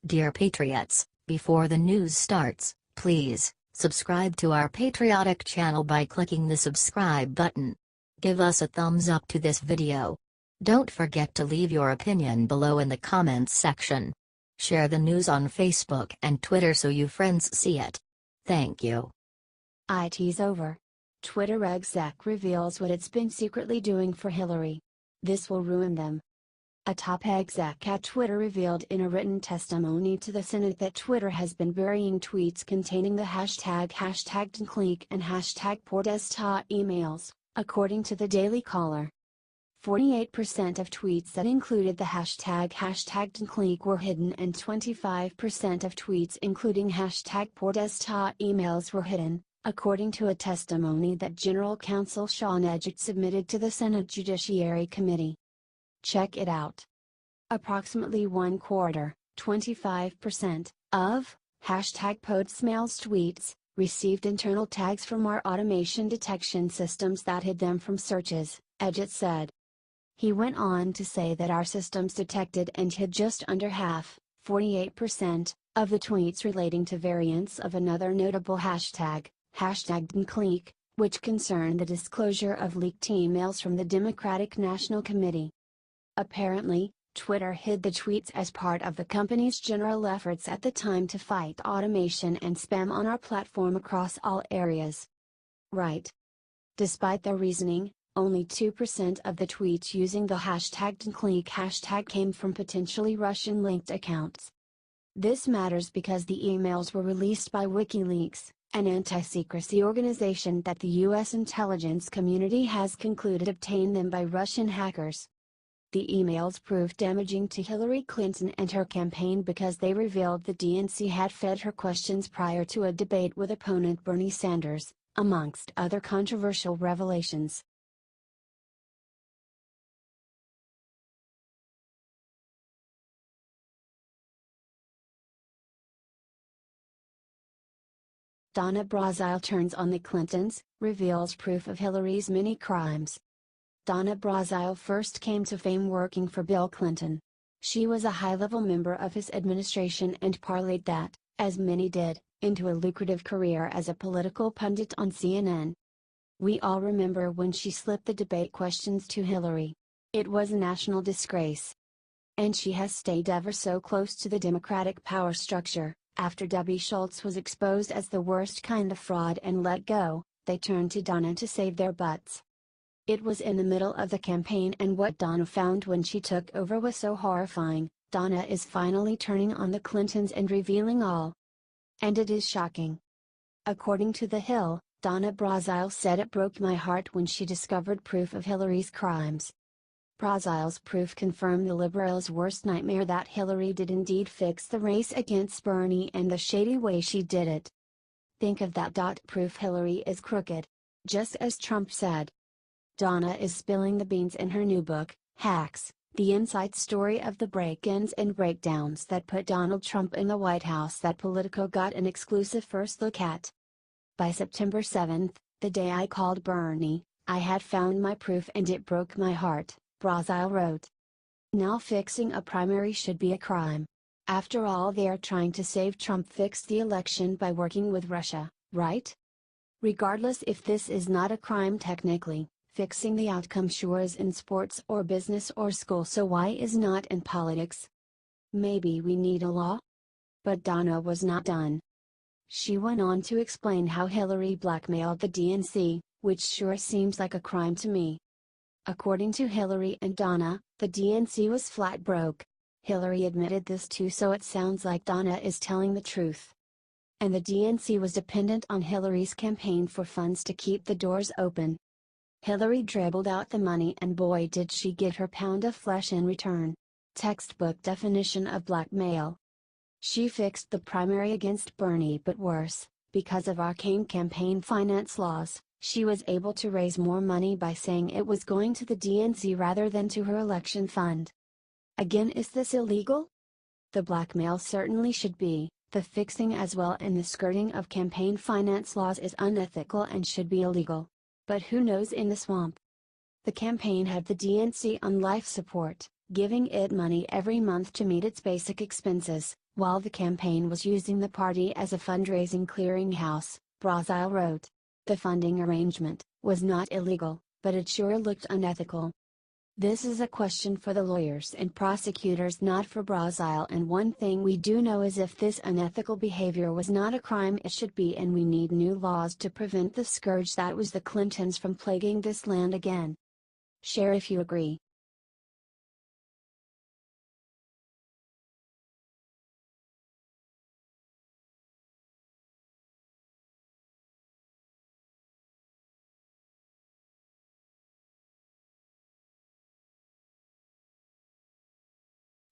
Dear Patriots, before the news starts, please subscribe to our patriotic channel by clicking the subscribe button. Give us a thumbs up to this video. Don't forget to leave your opinion below in the comments section. Share the news on Facebook and Twitter so you friends see it. Thank you. IT's over. Twitter exec reveals what it's been secretly doing for Hillary. This will ruin them. A top exec at Twitter revealed in a written testimony to the Senate that Twitter has been burying tweets containing the hashtag #DonClick and #PoorDesktop emails, according to the Daily Caller. 48% of tweets that included the hashtag #DonClick were hidden and 25% of tweets including #PoorDesktop emails were hidden, according to a testimony that General Counsel Sean Exec submitted to the Senate Judiciary Committee. Check it out. Approximately 1/4, 25%, of #PoorDesktop's tweets received internal tags from our automation detection systems that hid them from searches, Exec said. He went on to say that our systems detected and hid just under half, 48%, of the tweets relating to variants of another notable hashtag, #DonClick, which concerned the disclosure of leaked emails from the Democratic National Committee. Apparently, Twitter hid the tweets as part of the company's general efforts at the time to fight automation and spam on our platform across all areas. Right. Despite their reasoning, only 2% of the tweets using the #DonClick hashtag came from potentially Russian-linked accounts. This matters because the emails were released by WikiLeaks, an anti-secrecy organization that the U.S. intelligence community has concluded obtained them by Russian hackers. The emails proved damaging to Hillary Clinton and her campaign because they revealed the DNC had fed her questions prior to a debate with opponent Bernie Sanders, amongst other controversial revelations. Donna Brazile turns on the Clintons, reveals proof of Hillary's many crimes. Donna Brazile first came to fame working for Bill Clinton. She was a high-level member of his administration and parlayed that, as many did, into a lucrative career as a political pundit on CNN. We all remember when she slipped the debate questions to Hillary. It was a national disgrace. And she has stayed ever so close to the Democratic power structure. After Debbie Schultz was exposed as the worst kind of fraud and let go, they turned to Donna to save their butts. It was in the middle of the campaign, and what Donna found when she took over was so horrifying. Donna is finally turning on the Clintons and revealing all. And it is shocking. According to The Hill, Donna Brazile said it broke my heart when she discovered proof of Hillary's crimes. Brazile's proof confirmed the liberals' worst nightmare, that Hillary did indeed fix the race against Bernie and the shady way she did it. Think of that. Proof Hillary is crooked. Just as Trump said. Donna is spilling the beans in her new book, Hacks, the inside story of the break-ins and breakdowns that put Donald Trump in the White House, that Politico got an exclusive first look at. By September 7, the day I called Bernie, I had found my proof and it broke my heart, Brazile wrote. Now fixing a primary should be a crime. After all, they are trying to save Trump. Fixed the election by working with Russia, right? Regardless if this is not a crime technically, fixing the outcome sure is in sports or business or school, so why is not in politics? Maybe we need a law? But Donna was not done. She went on to explain how Hillary blackmailed the DNC, which sure seems like a crime to me. According to Hillary and Donna, the DNC was flat broke. Hillary admitted this too, so it sounds like Donna is telling the truth. And the DNC was dependent on Hillary's campaign for funds to keep the doors open. Hillary dribbled out the money, and boy did she get her pound of flesh in return. Textbook definition of blackmail. She fixed the primary against Bernie, but worse, because of arcane campaign finance laws, she was able to raise more money by saying it was going to the DNC rather than to her election fund. Again, is this illegal? The blackmail certainly should be, the fixing as well, and the skirting of campaign finance laws is unethical and should be illegal. But who knows in the swamp? The campaign had the DNC on life support, giving it money every month to meet its basic expenses, while the campaign was using the party as a fundraising clearinghouse, Brazile wrote. The funding arrangement was not illegal, but it sure looked unethical. This is a question for the lawyers and prosecutors, not for Brazile, and one thing we do know is if this unethical behavior was not a crime, it should be, and we need new laws to prevent the scourge that was the Clintons from plaguing this land again. Share if you agree.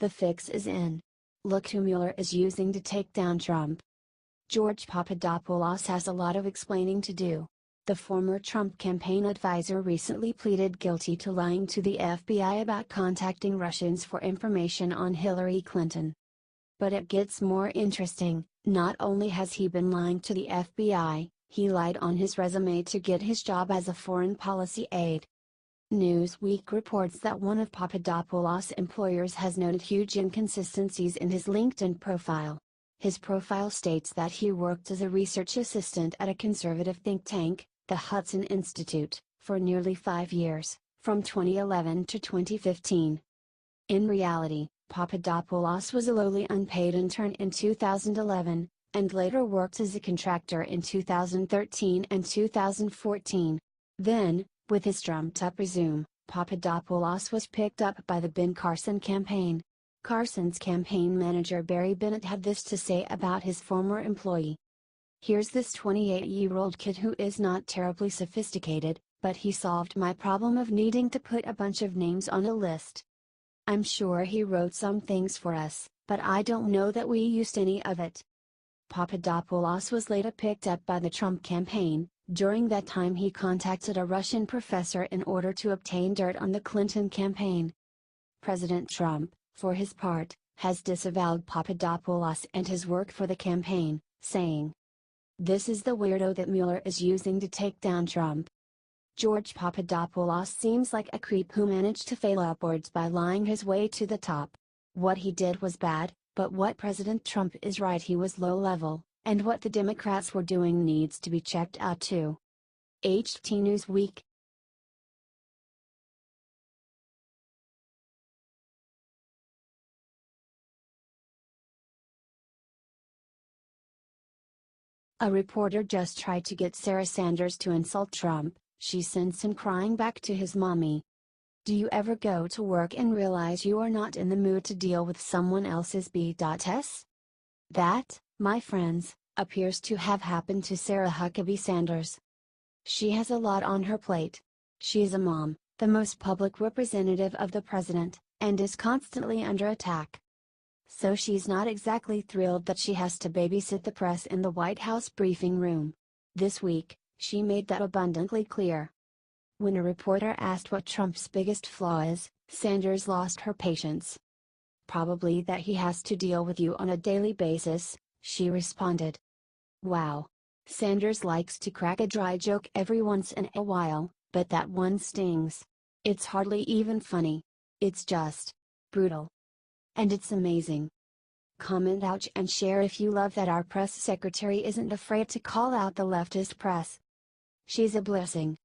The fix is in. Look who Mueller is using to take down Trump. George Papadopoulos has a lot of explaining to do. The former Trump campaign advisor recently pleaded guilty to lying to the FBI about contacting Russians for information on Hillary Clinton. But it gets more interesting. Not only has he been lying to the FBI, he lied on his resume to get his job as a foreign policy aide. Newsweek reports that one of Papadopoulos' employers has noted huge inconsistencies in his LinkedIn profile. His profile states that he worked as a research assistant at a conservative think tank, the Hudson Institute, for nearly 5 years, from 2011 to 2015. In reality, Papadopoulos was a lowly unpaid intern in 2011, and later worked as a contractor in 2013 and 2014. Then, with his trumped-up resume, Papadopoulos was picked up by the Ben Carson campaign. Carson's campaign manager Barry Bennett had this to say about his former employee. "Here's this 28-year-old kid who is not terribly sophisticated, but he solved my problem of needing to put a bunch of names on a list. I'm sure he wrote some things for us, but I don't know that we used any of it." Papadopoulos was later picked up by the Trump campaign. During that time he contacted a Russian professor in order to obtain dirt on the Clinton campaign. President Trump, for his part, has disavowed Papadopoulos and his work for the campaign, saying, "This is the weirdo that Mueller is using to take down Trump." George Papadopoulos seems like a creep who managed to fail upwards by lying his way to the top. What he did was bad, but what President Trump is right, he was low level. And what the Democrats were doing needs to be checked out too. HT Newsweek. A reporter just tried to get Sarah Sanders to insult Trump. She sends him crying back to his mommy. Do you ever go to work and realize you are not in the mood to deal with someone else's B.S? That, my friends, appears to have happened to Sarah Huckabee Sanders. She has a lot on her plate. She is a mom, the most public representative of the president, and is constantly under attack. So she's not exactly thrilled that she has to babysit the press in the White House briefing room. This week, she made that abundantly clear. When a reporter asked what Trump's biggest flaw is, Sanders lost her patience. "Probably that he has to deal with you on a daily basis," she responded. Wow. Sanders likes to crack a dry joke every once in a while, but that one stings. It's hardly even funny. It's just brutal. And it's amazing. Comment ouch and share if you love that our press secretary isn't afraid to call out the leftist press. She's a blessing.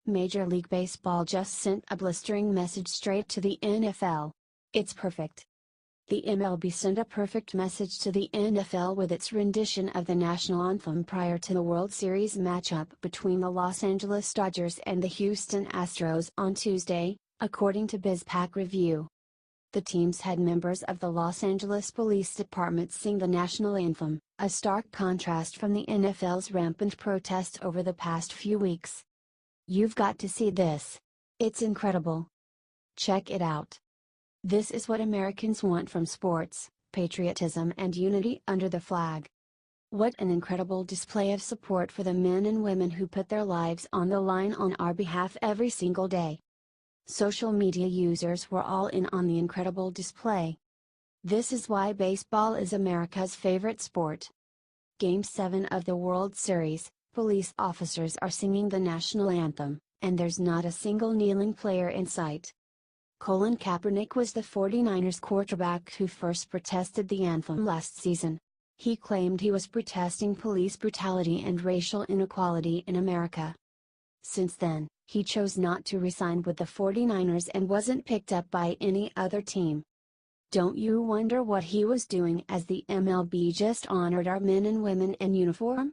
Major League Baseball just sent a blistering message straight to the NFL. It's perfect. The MLB sent a perfect message to the NFL with its rendition of the national anthem prior to the World Series matchup between the Los Angeles Dodgers and the Houston Astros on Tuesday, according to BizPac Review. The teams had members of the Los Angeles Police Department sing the national anthem, a stark contrast from the NFL's rampant protests over the past few weeks. You've got to see this. It's incredible. Check it out. This is what Americans want from sports: patriotism and unity under the flag. What an incredible display of support for the men and women who put their lives on the line on our behalf every single day. Social media users were all in on the incredible display. This is why baseball is America's favorite sport. Game 7 of the World Series, police officers are singing the national anthem, and there's not a single kneeling player in sight. Colin Kaepernick was the 49ers quarterback who first protested the anthem last season. He claimed he was protesting police brutality and racial inequality in America. Since then, he chose not to re-sign with the 49ers and wasn't picked up by any other team. Don't you wonder what he was doing as the MLB just honored our men and women in uniform?